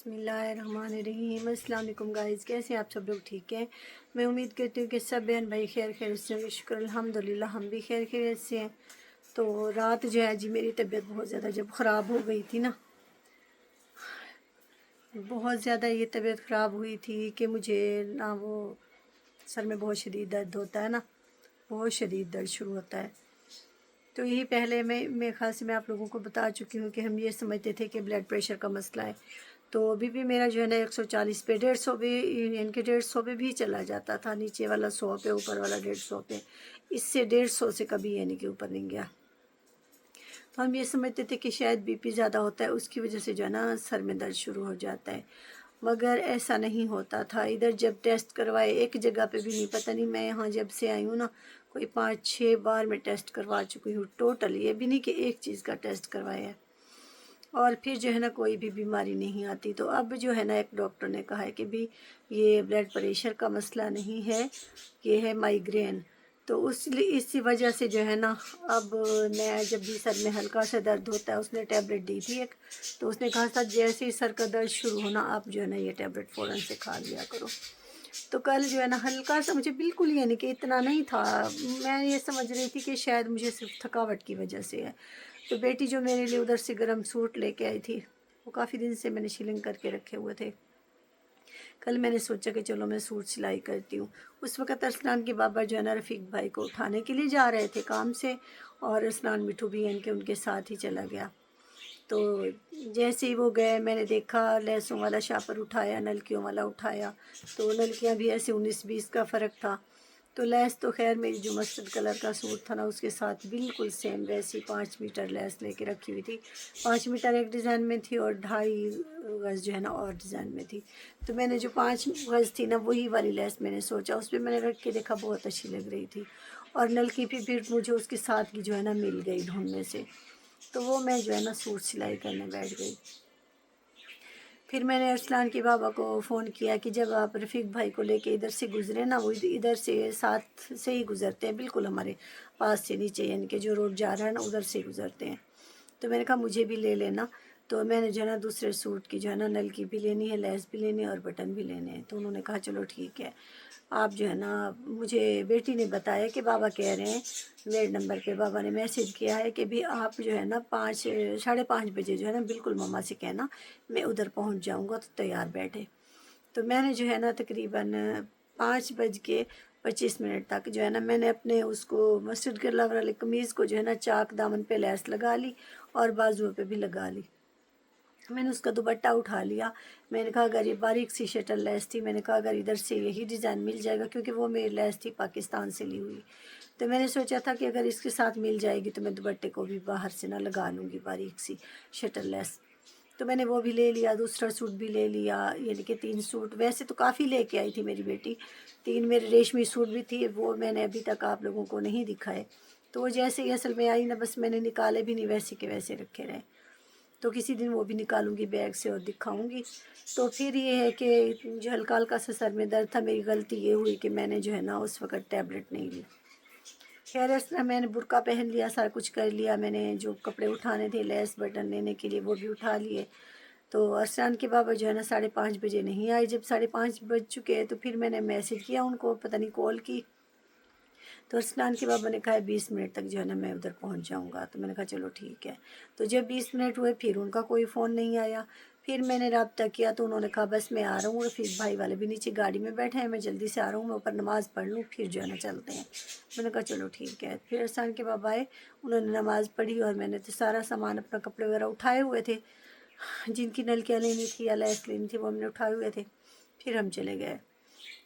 बिस्मिल्लाहिर्रहमानिर्रहीम। अस्सलाम वालेकुम गाइज़, कैसे हैं आप सब लोग? ठीक हैं। मैं उम्मीद करती हूँ कि सब बहन भाई खैर खैर से होंगे। शुक्र अल्हम्दुलिल्लाह हम भी खैर खैर से हैं। तो रात जो है जी मेरी तबीयत बहुत ज़्यादा जब ख़राब हो गई थी ना, बहुत ज़्यादा ये तबीयत ख़राब हुई थी कि मुझे ना वो सर में बहुत शदीद दर्द होता है ना, बहुत शदीद दर्द शुरू होता है। तो यही पहले मैं मेरे ख़्याल से मैं आप लोगों को बता चुकी हूँ कि हम ये समझते थे कि ब्लड प्रेशर का मसला है। तो बीपी मेरा जो है ना 140 पे 150 पे, इनके 150 पे भी चला जाता था। नीचे वाला 100 पे, ऊपर वाला 150 पे। इससे 150 से कभी यानी कि ऊपर नहीं गया। तो हम ये समझते थे कि शायद बीपी ज़्यादा होता है, उसकी वजह से जो है ना सर में दर्द शुरू हो जाता है, मगर ऐसा नहीं होता था। इधर जब टेस्ट करवाए एक जगह पे भी नहीं, पता नहीं मैं यहाँ जब से आई हूँ ना कोई 5-6 बार मैं टेस्ट करवा चुकी हूँ टोटल, ये भी नहीं कि एक चीज़ का टेस्ट करवाया है, और फिर जो है ना कोई भी बीमारी नहीं आती। तो अब जो है ना एक डॉक्टर ने कहा है कि भी ये ब्लड प्रेशर का मसला नहीं है, ये है माइग्रेन। तो उस इसी वजह से जो है ना अब मैं जब भी सर में हल्का सा दर्द होता है, उसने टैबलेट दी थी एक, तो उसने कहा था जैसे ही सर का दर्द शुरू होना आप जो है ना ये टैबलेट फ़ौरन से खा लिया करो। तो कल जो है ना हल्का सा, मुझे बिल्कुल यानी कि इतना नहीं था, मैं ये समझ रही थी कि शायद मुझे सिर्फ थकावट की वजह से है। तो बेटी जो मेरे लिए उधर से गर्म सूट लेके आई थी, वो काफ़ी दिन से मैंने शिलिंग करके रखे हुए थे। कल मैंने सोचा कि चलो मैं सूट सिलाई करती हूँ। उस वक़्त अरसलान के बाबा जो है ना रफ़ीक भाई को उठाने के लिए जा रहे थे काम से, और अरसलान मिठू भी यानी कि उनके साथ ही चला गया। तो जैसे ही वो गए मैंने देखा लहसुन वाला शापर उठाया, नलकियों वाला उठाया, तो नलकियाँ भी ऐसे 19-20 का फ़र्क था। तो लैस तो खैर मेरी जो मस्टर्ड कलर का सूट था ना उसके साथ बिल्कुल सेम वैसी 5 मीटर लैस लेके रखी हुई थी। 5 मीटर एक डिज़ाइन में थी और 2.5 गज़ जो है ना और डिज़ाइन में थी। तो मैंने जो 5 गज़ थी ना वही वाली लैस मैंने सोचा, उस पर मैंने रख के देखा, बहुत अच्छी लग रही थी, और नलकी भी फिर मुझे उसके साथ की जो है ना मिल गई ढूंढने से। तो वो मैं जो है ना सूट सिलाई करने बैठ गई। फिर मैंने अरसलान के बाबा को फ़ोन किया कि जब आप रफ़ीक भाई को लेके इधर से गुज़रे ना, वो इधर से साथ से ही गुज़रते हैं, बिल्कुल हमारे पास से नीचे यानी कि जो रोड जा रहा है ना उधर से गुज़रते हैं। तो मैंने कहा मुझे भी ले लेना। तो मैंने जो है ना दूसरे सूट की जो है ना नलकी भी लेनी है, लेस भी लेनी है और बटन भी लेने हैं। तो उन्होंने कहा चलो ठीक है। आप जो है ना, मुझे बेटी ने बताया कि बाबा कह रहे हैं, मेरे नंबर पे बाबा ने मैसेज किया है कि भी आप जो है ना 5 साढ़े 5 बजे जो है ना बिल्कुल मम्मा से कहना मैं उधर पहुंच जाऊंगा, तो तैयार बैठे। तो मैंने जो है ना तकरीबन 5:25 तक जो है ना मैंने अपने उसको मस्टर्ड कलर वाली कमीज़ को जो है ना चाक दामन पे लैस लगा ली और बाजुओं पे भी लगा ली। मैंने उसका दुपट्टा उठा लिया। मैंने कहा अगर ये बारीक सी शटल लैस थी, मैंने कहा अगर इधर से यही डिज़ाइन मिल जाएगा, क्योंकि वो मेरी लैस थी पाकिस्तान से ली हुई। तो मैंने सोचा था कि अगर इसके साथ मिल जाएगी तो मैं दुपट्टे को भी बाहर से ना लगा लूँगी बारीक सी शटल लैस। तो मैंने वो भी ले लिया, दूसरा सूट भी ले लिया, यानी कि 3 सूट। वैसे तो काफ़ी लेके आई थी मेरी बेटी, 3 मेरे रेशमी सूट भी थी, वो मैंने अभी तक आप लोगों को नहीं दिखाए। तो वो जैसे ही असल में आई ना, बस मैंने निकाले भी नहीं, वैसे के वैसे रखे रहे। तो किसी दिन वो भी निकालूंगी बैग से और दिखाऊंगी। तो फिर ये है कि जो हल्का हल्का सा सर में दर्द था, मेरी गलती ये हुई कि मैंने जो है ना उस वक़्त टैबलेट नहीं ली। खैर इसमें मैंने बुर्का पहन लिया, सारा कुछ कर लिया, मैंने जो कपड़े उठाने थे लेस बटन लेने के लिए वो भी उठा लिए। तो अरसान के बाबा जो है ना 5:30 बजे नहीं आए। जब 5:30 बज चुके तो फिर मैंने मैसेज किया उनको, पता नहीं कॉल की। तो अरसलान के बाबा ने कहा 20 मिनट तक जो है ना मैं उधर पहुंच जाऊंगा। तो मैंने कहा चलो ठीक है। तो जब 20 मिनट हुए फिर उनका कोई फ़ोन नहीं आया। फिर मैंने रब्ता किया तो उन्होंने कहा बस मैं आ रहा हूँ, रफ़ीक भाई वाले भी नीचे गाड़ी में बैठे हैं, मैं जल्दी से आ रहा हूँ, मैं ऊपर नमाज़ पढ़ लूँ फिर जो है ना चलते हैं। मैंने कहा चलो ठीक है। फिर अरसान के बाबा आए, उन्होंने नमाज़ पढ़ी और मैंने तो सारा सामान अपना कपड़े वगैरह उठाए हुए थे, जिनकी नलकियाँ लेनी थी या लैस लेनी थी वो हमने उठाए हुए थे। फिर हम चले गए।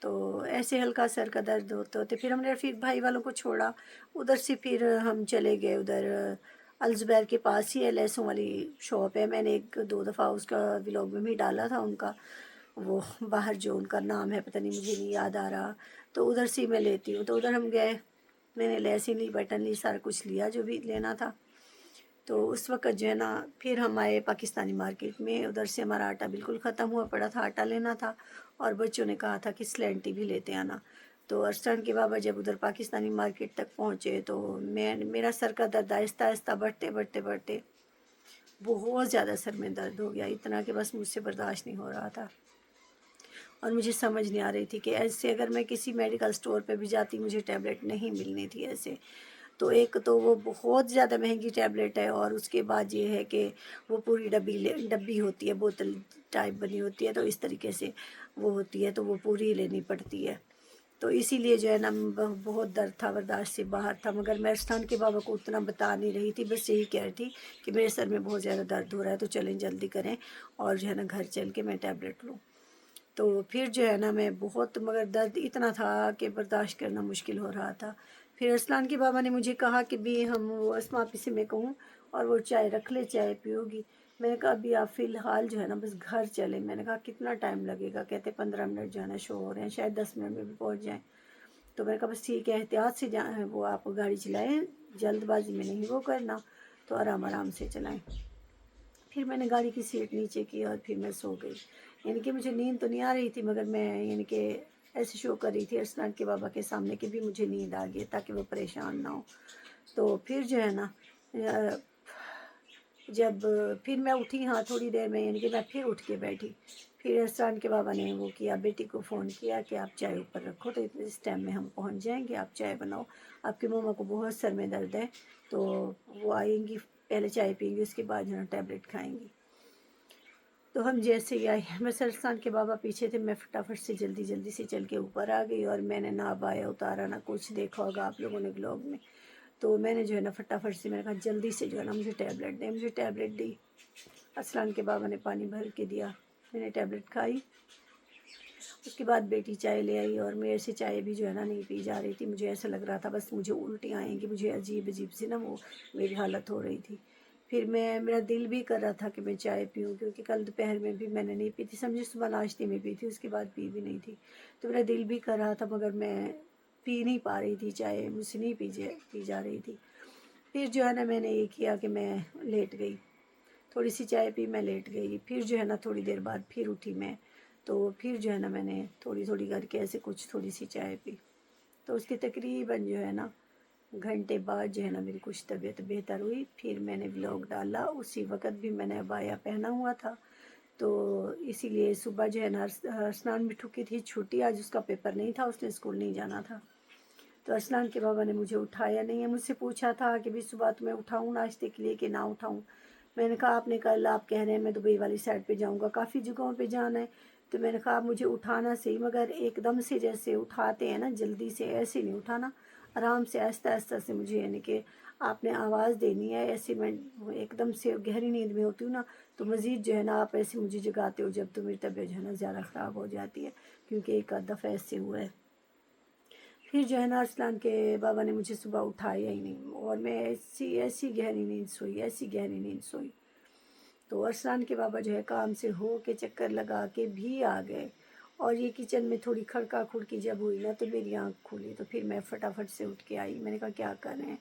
तो ऐसे हल्का सर का दर्द होते होते फिर हमने रफ़ीक भाई वालों को छोड़ा। उधर से फिर हम चले गए उधर अलजुबैर के पास ही है लहसुन वाली शॉप है। मैंने 1-2 दफ़ा उसका व्लॉग में भी डाला था उनका, वो बाहर जो उनका नाम है पता नहीं, मुझे नहीं याद आ रहा। तो उधर से ही मैं लेती हूँ। तो उधर हम गए, मैंने लेस ही ली, बटन ली, सारा कुछ लिया जो भी लेना था। तो उस वक़्त जो है ना फिर हम आए पाकिस्तानी मार्केट में। उधर से हमारा आटा बिल्कुल ख़त्म हुआ पड़ा था, आटा लेना था, और बच्चों ने कहा था कि स्लैंटी भी लेते आना। तो अरसलान के बाबा जब उधर पाकिस्तानी मार्केट तक पहुँचे तो मैं मेरा सर का दर्द आहिस्ता आहिस्ता बढ़ते बढ़ते बढ़ते بہت زیادہ سر میں درد ہو گیا، اتنا کہ بس مجھ سے برداشت نہیں ہو رہا تھا، اور مجھے سمجھ نہیں آ رہی تھی کہ ایسے اگر میں کسی میڈیکل سٹور پہ بھی جاتی مجھے ٹیبلٹ نہیں ملنی تھی ایسے. تو ایک تو وہ بہت زیادہ مہنگی ٹیبلٹ ہے، اور اس کے بعد یہ ہے کہ وہ پوری ڈبی ہوتی ہے، بوتل ٹائپ بنی ہوتی ہے، تو اس طریقے سے وہ ہوتی ہے، تو وہ پوری لینی پڑتی ہے. تو اسی لیے جو ہے نا بہت درد تھا، برداشت سے باہر تھا، مگر میں ارسلان کے بابا کو اتنا بتا نہیں رہی تھی، بس یہی کہہ رہی تھی کہ میرے سر میں بہت زیادہ درد ہو رہا ہے، تو چلیں جلدی کریں اور جو ہے نا گھر چل کے میں ٹیبلٹ لوں. تو پھر جو ہے نا میں بہت، مگر درد اتنا تھا کہ برداشت کرنا مشکل ہو رہا تھا. پھر ارسلان کے بابا نے مجھے کہا کہ بھی ہم وہ اسما آپی سے میں کہوں اور وہ چائے رکھ لے، چائے پیو گی. میں نے کہا ابھی آپ فی الحال جو ہے نا بس گھر چلیں. میں نے کہا کتنا ٹائم لگے گا؟ کہتے 15 منٹ جو ہے نا شو ہو رہے ہیں، شاید 10 منٹ میں بھی پہنچ جائیں. تو میں نے کہا بس ٹھیک ہے، احتیاط سے جائیں، وہ آپ گاڑی چلائیں، جلد بازی میں نہیں وہ کرنا، تو آرام آرام سے چلائیں. پھر میں نے گاڑی کی سیٹ نیچے کی اور پھر میں سو گئی. یعنی کہ مجھے نیند تو نہیں آ رہی تھی، مگر میں یعنی کہ ایسے شو کر رہی تھی ارسلان کے بابا کے سامنے کہ بھی مجھے نیند آ گئی تاکہ وہ پریشان نہ ہو. تو پھر جو ہے نا جب پھر میں اٹھی، ہاں تھوڑی دیر میں، یعنی کہ میں پھر اٹھ کے بیٹھی. پھر ارسلان کے بابا نے وہ کیا، بیٹی کو فون کیا کہ آپ چائے اوپر رکھو، تو اس ٹائم میں ہم پہنچ جائیں گے، آپ چائے بناؤ، آپ کی ماما کو بہت سر میں درد ہے، تو وہ آئیں گی، پہلے چائے پئیں گی، اس کے بعد جو ہے ٹیبلٹ کھائیں گی. تو ہم جیسے ہی آئے، بس ارسلان کے بابا پیچھے تھے، میں فٹافٹ سے جلدی سے چل کے اوپر آ گئی، اور میں نے نہ ابایا اتارا نہ کچھ، دیکھا ہوگا آپ لوگوں نے بلاگ میں. تو میں نے جو ہے نا فٹافٹ سے، میں نے کہا جلدی سے جو ہے نا مجھے ٹیبلٹ دیں. مجھے ٹیبلٹ دی، ارسلان کے بابا نے پانی بھر کے دیا، میں نے ٹیبلٹ کھائی. اس کے بعد بیٹی چائے لے آئی، اور میرے سے چائے بھی جو ہے نا نہیں پی جا رہی تھی. مجھے ایسا لگ رہا تھا بس مجھے الٹی آئیں گی، مجھے عجیب سی نا وہ میری حالت ہو رہی تھی. پھر میرا دل بھی کر رہا تھا کہ میں چائے پیوں، کیونکہ کل دوپہر میں بھی میں نے نہیں پی تھی، سمجھے صبح ناشتے میں پی تھی، اس کے بعد پی بھی نہیں تھی. تو میرا دل بھی کر رہا تھا، مگر میں پی نہیں پا رہی تھی چائے، مجھ سے نہیں پی جا رہی تھی. پھر جو ہے نا میں نے یہ کیا کہ میں لیٹ گئی، تھوڑی سی چائے پی، میں لیٹ گئی. پھر جو ہے نا تھوڑی دیر بعد پھر اٹھی میں، تو پھر جو ہے نا میں نے تھوڑی کر کے ایسے کچھ تھوڑی سی چائے پی. تو اس کے تقریباً جو ہے نا گھنٹے بعد جو ہے نا میری کچھ طبیعت بہتر ہوئی. پھر میں نے ولاگ ڈالا، اسی وقت بھی میں نے عبایا پہنا ہوا تھا، تو اسی لیے صبح جو ہے نا ارسلان مٹھو کی تھی چھٹی، آج اس کا پیپر نہیں تھا، اس نے اسکول نہیں جانا تھا. تو ارسلان کے بابا نے مجھے اٹھایا نہیں ہے. مجھ سے پوچھا تھا کہ بھی صبح تمہیں اٹھاؤں ناشتے کے لیے کہ نہ اٹھاؤں. میں نے کہا آپ نے کل آپ کہہ رہے ہیں میں دبئی والی سائڈ پہ جاؤں گا، کافی جگہوں پہ جانا ہے، تو میں نے کہا آپ مجھے اٹھانا صحیح، مگر ایک دم سے جیسے اٹھاتے ہیں نا جلدی سے، ایسے نہیں اٹھانا، آرام سے آہستہ سے مجھے، یعنی کہ آپ نے آواز دینی ہے ایسے. میں ایک دم سے گہری نیند میں ہوتی ہوں نا، تو مزید جو ہے نا آپ ایسے مجھے جگاتے ہو جب تو میری طبیعت جو ہے نا زیادہ خراب ہو جاتی ہے، کیونکہ ایک آدھ دفعہ ایسے ہوا ہے. پھر جو ہے نا ارسلان کے بابا نے مجھے صبح اٹھایا ہی نہیں، اور میں ایسی گہری نیند سوئی. تو ارسلان کے بابا جو ہے کام سے ہو کے چکر لگا کے بھی آ گئے، اور یہ کچن میں تھوڑی کھڑکا کھڑکی جب ہوئی نا تو میری آنکھ کھلی. تو پھر میں فٹافٹ سے اٹھ کے آئی. میں نے کہا کیا کر رہے ہیں؟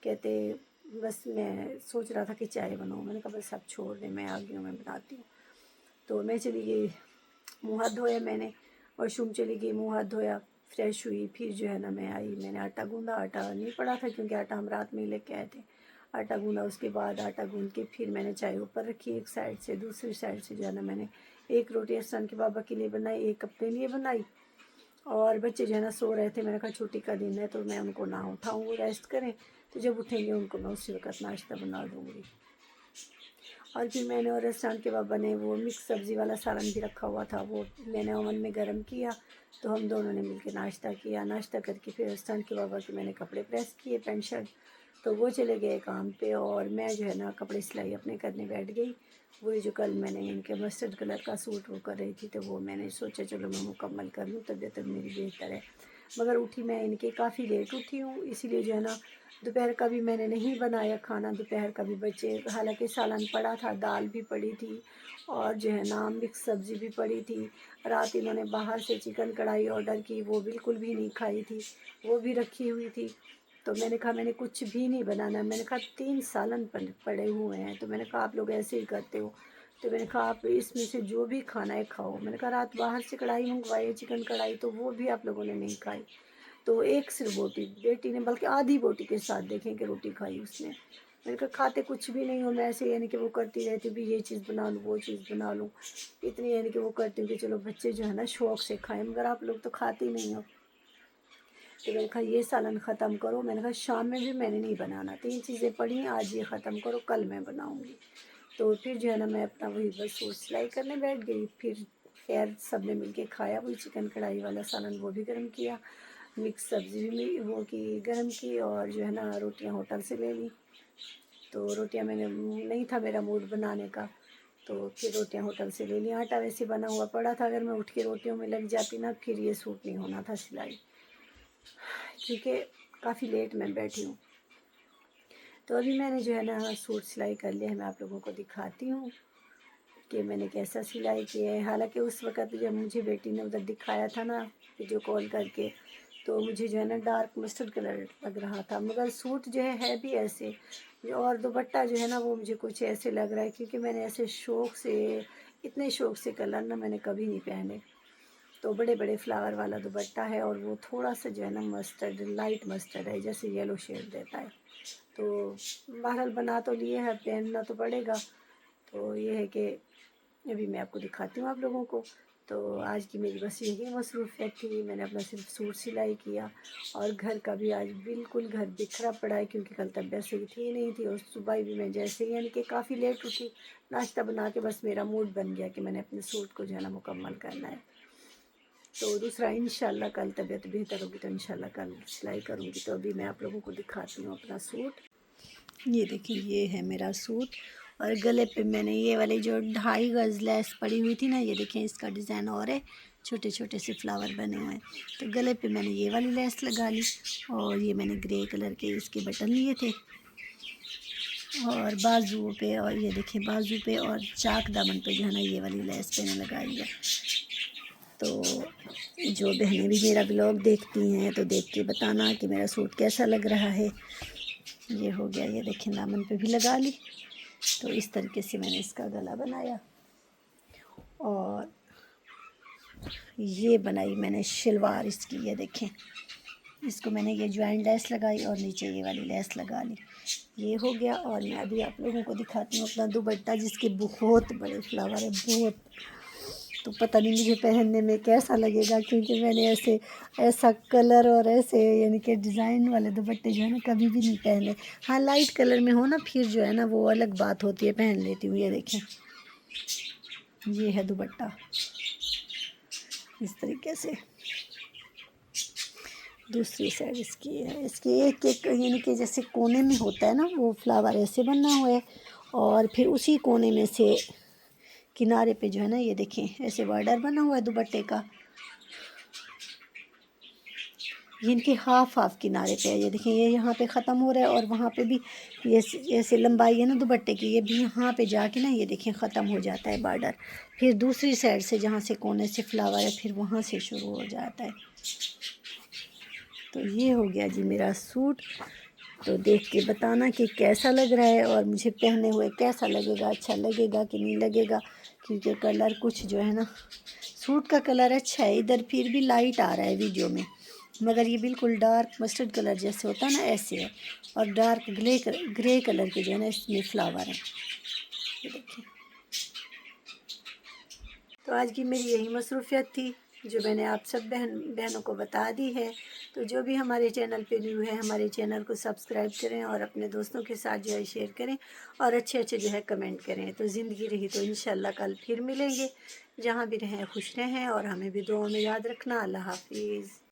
کہتے بس میں سوچ رہا تھا کہ چائے بناؤں. میں نے کہا بس اب چھوڑ دیں، میں آ گئی ہوں، میں بناتی ہوں. تو میں چلی گئی، منہ ہاتھ دھویا میں نے، واش روم چلی گئی، منہ ہاتھ دھویا، فریش ہوئی. پھر جو ہے نا میں آئی، میں نے آٹا گوندھا، آٹا نہیں پڑا تھا کیونکہ آٹا ہم رات میں ہی لے کے آئے تھے. آٹا گوندھا، اس کے بعد آٹا گوندھ کے پھر میں نے چائے اوپر رکھی ایک سائڈ سے. دوسری سائڈ سے جو ہے نا میں نے ایک روٹی ارسلان کے بابا کے لیے بنائی، ایک اپنے لیے بنائی. اور بچے جو ہے نا سو رہے تھے، میں نے کہا چھٹی کا دن ہے تو میں ان کو نہ اٹھاؤں، وہ ریسٹ کریں، تو جب اٹھیں گے ان کو میں اسی وقت ناشتہ بنا دوں گی. اور پھر میں نے اور ارسلان کے بابا نے وہ مکس سبزی والا سالن بھی رکھا ہوا تھا، وہ میں نے اوون میں گرم کیا، تو ہم دونوں نے مل کے ناشتہ کیا. ناشتہ کر کے پھر ارسلان کے بابا کے میں نے کپڑے پریس کیے، پینٹ شرٹ، تو وہ چلے گئے کام پہ، اور میں جو ہے نا کپڑے سلائی اپنے کرنے بیٹھ گئی. وہی جو کل میں نے ان کے مسٹرڈ کلر کا سوٹ وہ کر رہی تھی، تو وہ میں نے سوچا چلو میں مکمل کر لوں، طبیعت میری بہتر ہے. مگر اٹھی میں ان کے کافی لیٹ اٹھی ہوں، اسی لیے جو ہے نا دوپہر کا بھی میں نے نہیں بنایا کھانا. دوپہر کا بھی بچے، حالانکہ سالن پڑا تھا، دال بھی پڑی تھی، اور جو ہے نا مکس سبزی بھی پڑی تھی. رات انہوں نے باہر سے چکن کڑھائی آرڈر کی، وہ بالکل بھی نہیں کھائی تھی، وہ بھی رکھی ہوئی تھی. تو میں نے کہا میں نے کچھ بھی نہیں بنانا. میں نے کہا 3 سالن پڑے ہوئے ہیں، تو میں نے کہا آپ لوگ ایسے ہی کرتے ہو، تو میں نے کہا آپ اس میں سے جو بھی کھانا ہے کھاؤ. میں نے کہا رات باہر سے کڑھائی منگوائی چکن کڑھائی، تو وہ بھی آپ لوگوں نے نہیں کھائی. تو ایک صرف بوٹی بیٹی نے، بلکہ آدھی بوٹی کے ساتھ دیکھیں کہ روٹی کھائی اس نے. मैंने कहा खाते कुछ भी नहीं हो, मैं ऐसे यानी कि वो करती रहती हूँ भी ये चीज़ बना लूँ वो चीज़ बना लूँ, इतनी यानी कि वो करती हूँ कि चलो बच्चे जो है ना शौक़ से खाएं, मगर आप लोग तो खाते ही नहीं हो। तो मैंने कहा ये सालन ख़त्म करो, मैंने कहा शाम में भी मैंने नहीं बनाना, 3 चीज़ें पड़ी हैं, आज ये ख़त्म करो कल मैं बनाऊँगी। तो फिर जो है ना मैं अपना वही बस सूट सिलाई करने बैठ गई। फिर खैर सब ने मिल के खाया, वही चिकन कढ़ाई वाला सालन वो भी गर्म किया, मिक्स सब्ज़ी भी वो की गर्म की, और जो है ना रोटियां होटल से ले ली। तो रोटियां मैंने नहीं था मेरा मूड बनाने का, तो फिर रोटियां होटल से ले ली। आटा वैसे बना हुआ पड़ा था, अगर मैं उठ के रोटियों में लग जाती ना फिर ये सूट नहीं होना था सिलाई, क्योंकि काफ़ी लेट मैं बैठी हूँ। तो अभी मैंने जो है ना सूट सिलाई कर लिया है, मैं आप लोगों को दिखाती हूँ कि मैंने कैसा सिलाई किया है। हालांकि उस वक़्त जब मुझे बेटी ने उधर दिखाया था ना वीडियो कॉल करके, तो मुझे जो है ना डार्क मस्टर्ड कलर लग रहा था, मगर सूट जो है भी ऐसे, और दुपट्टा जो है ना वो मुझे कुछ ऐसे लग रहा है, क्योंकि मैंने ऐसे शौक़ से, इतने शौक़ से कलर ना मैंने कभी नहीं पहने। तो बड़े बड़े फ्लावर वाला दुपट्टा है, और वो थोड़ा सा जो है ना मस्टर्ड, लाइट मस्टर्ड है, जैसे येलो शेड देता है। तो बहरहाल बना तो लिए है, पहनना तो पड़ेगा। तो ये है कि अभी मैं आपको दिखाती हूँ आप लोगों को। तो आज की मेरी बस यही मसरूफ़ियत थी, मैंने अपना सिर्फ सूट सिलाई किया, और घर का भी आज बिल्कुल घर बिखरा पड़ा है, क्योंकि कल तबीयत सही थी नहीं थी, और सुबह भी मैं जैसे ही यानी कि काफ़ी लेट उठी, नाश्ता बना के बस मेरा मूड बन गया कि मैंने अपने सूट को जो है ना मुकम्मल करना है। तो दूसरा इंशाल्लाह कल तबीयत बेहतर होगी तो इंशाल्लाह कल सिलाई करूँगी। तो अभी मैं आप लोगों को दिखाती हूँ अपना सूट। ये देखिए ये है मेरा सूट, और गले पे मैंने ये वाली जो 2.5 गज़ लेस पड़ी हुई थी ना, ये देखें इसका डिज़ाइन और है, छोटे छोटे से फ्लावर बने हुए हैं। तो गले पे मैंने ये वाली लेस लगा ली, और ये मैंने ग्रे कलर के इसके बटन लिए थे, और बाजुओं पे, और ये देखिए बाजू पे और चाक दामन पे जो है ना ये वाली लेस मैंने लगाई है। तो जो बहनें भी मेरा ब्लॉग देखती हैं तो देख के बताना कि मेरा सूट कैसा लग रहा है। ये हो गया, ये देखें दामन पे भी लगा ली। तो इस तरीके से मैंने इसका गला बनाया, और ये बनाई मैंने शलवार इसकी, ये देखें इसको मैंने ये ज्वाइंट लेस लगाई और नीचे ये वाली लेस लगा ली। ये हो गया, और मैं अभी आप लोगों को दिखाती हूँ अपना दुपट्टा, जिसके बहुत बड़े फ्लावर है, बहुत। तो पता नहीं मुझे पहनने में कैसा लगेगा, क्योंकि मैंने ऐसा कलर और ऐसे यानी कि डिज़ाइन वाले दुपट्टे जो है ना कभी भी नहीं पहने। हाँ लाइट कलर में हो ना फिर जो है ना वो अलग बात होती है, पहन लेती हूँ। ये देखें ये है दुपट्टा इस तरीके से, दूसरी साइड इसकी है, इसके एक एक यानी कि जैसे कोने में होता है ना वो फ्लावर ऐसे बनना हुआ है, और फिर उसी कोने में से किनारे पे जो है ना ये देखें ऐसे बॉर्डर बना हुआ है दुपट्टे का। ये इनके हाफ किनारे पे है, ये देखें ये यहाँ पे ख़त्म हो रहा है, और वहाँ पे भी ये ऐसे लंबाई है ना दुपट्टे की, ये भी यहाँ पे जाके ना ये देखें ख़त्म हो जाता है बॉर्डर। फिर दूसरी साइड से जहाँ से कोने से फ्लावर है फिर वहाँ से शुरू हो जाता है। तो ये हो गया जी मेरा सूट। तो देख के बताना कि कैसा लग रहा है, और मुझे पहने हुए कैसा लगेगा, अच्छा लगेगा कि नहीं लगेगा, क्योंकि कलर कुछ जो है ना सूट का कलर अच्छा है, इधर फिर भी लाइट आ रहा है वीडियो में, मगर ये बिल्कुल डार्क मस्टर्ड कलर जैसे होता है ना ऐसे है, और डार्क ग्रे कलर के जो है ना इसमें फ्लावर है, ये देखिए। तो आज की मेरी यही मसरूफ़ियत थी जो मैंने आप सब बहनों को बता दी है। तो जो भी हमारे चैनल पे न्यू है हमारे चैनल को सब्सक्राइब करें, और अपने दोस्तों के साथ जो है शेयर करें, और अच्छे अच्छे जो है कमेंट करें। तो ज़िंदगी रही तो इंशाल्लाह कल फिर मिलेंगे। जहाँ भी रहें खुश रहें, और हमें भी दुआओं में याद रखना। अल्लाह हाफिज़।